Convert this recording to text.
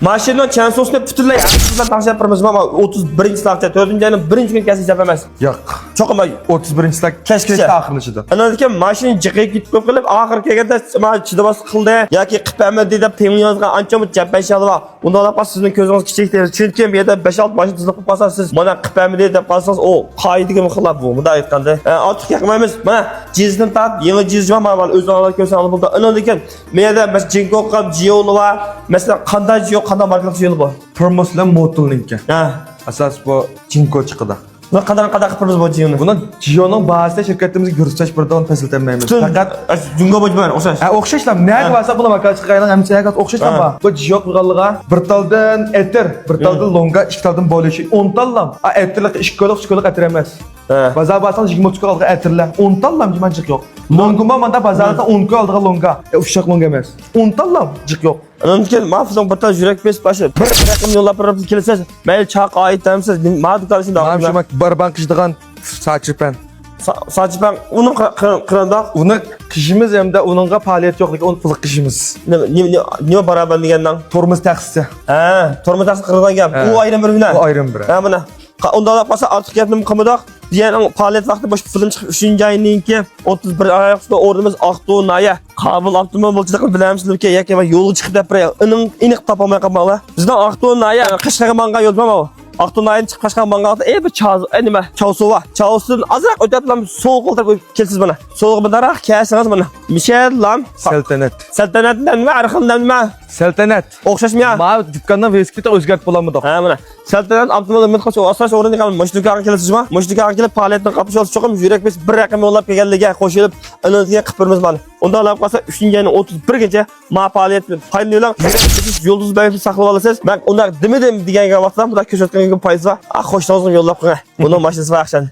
Mashinaning chansosini butunlay sizlar taqshab turibmiz. Mana 31-stavda 4-oyning 1-kun kasib emas. Yo'q. Cho'qimay 31-stavda Kechgacha. oxirlashida. Ana degan mashina jiqiga ketib qolib, oxir kelganda mana chidamas qildi yoki qilpamadi deb pemni yozgan ancha chapashalva. Unda olib sizning ko'zingiz kichik deysiz. Chunki bu yerda 5-6 mashina tizilib qolsangiz, siz mana qilpamadi deb qolsangiz, o qoidaga muxolif bu. Bunda aytganda, ortiq yaqmaymiz. Mana jizdan tap, yangi jiz va mana o'zini olib ko'rsam bo'ldi. Ana degan, men yerda biz Jinko qab Jiyo'li va masalan qanday Jiyo qanday marka yo'li bor. Promoslar modelninki. Ha. Asas bu Jinko chiqadi. Buni qadar qilamiz bu Jiyoni. Buni Jiyoning bazasida shirkatimizga ko'rsatish birdan fasiltanmaymiz. Faqat Jinko bo'lmaydi, o'xshash. O'xshashlar. Nega bo'lsa bu makal chiqqandan hamcha o'xshashlar bor. Bu Jiyo qilganliga bir taldan etir, bir taldan longa, ikki taldan bo'lishi 10 tallam. Etirlik 2 ko'liq etir emas. Bazar basan 20 ko'liq etirlar 10 tallam jiq yo'q. Longuma manda bazarda 10 ko'liq longa, ufshaq longa emas. 10 tallam jiq yo'q. Anamken mahfuzun bir tane yürek bes başı. Bir rakam yolla bir kelesiz. Mayli çaq ait demsiz. Ma'lum için Mana shu barban qishdigan sachipan. Saçpan onun qıranda Uni qishimiz hamda uningga faoliyat yo'qligi uni qiziq qishimiz. nima barabar degandan? Tormoz taxsisi. Ha, tormoz taxsi qirgan gap. U ayrim bir bilan. Bu ayrim bir. Ha mana. Unda olib qolsa ortiq gapni qilmadoq. Diyenin faoliyat vaqti bosh film chiqib 3-oyninki 31 oyda o'rnimiz Aqto'naya. Qabul avtomobilchilik bilamizlar-ki, yoki yo'lga chiqib deb uning aniq topolmay qolmoqlar. Bizdan Aqto'naya Qashqarmonga yo'l bormi? Aqto'nayni chiqib Qashqarmonga bir chaz, nima? Chavsuva. Chavsun azroq o'tiblam so'q o'ltirib kelsiz mana. So'q bilan kelsangiz mana. Michel lam Saltanat. Saltanatdan va arximdan nima? Saltanat. O'xshashmi? Ma dukkandan veskita o'zgartib bo'lamidi? Ha mana. Saltanat avtomobil mutqacha asos o'ringa qolib, mashinaga kelasizmi? Mashinaga kelib faoliyatni qatnashish cho'qim yurak biz bir raqam yo'llab kelganligiga qo'shilib, analiga qilib mana. Unda olib qolsa 3-oyning 31gacha ma faoliyat paylaylar. Yulduz bilan saqlab olasiz. Men unda demidim degan vaqtda bular ko'rsatgan foiz va xo'sh yo'llab qo'ying. Buni mashinasi va axshani.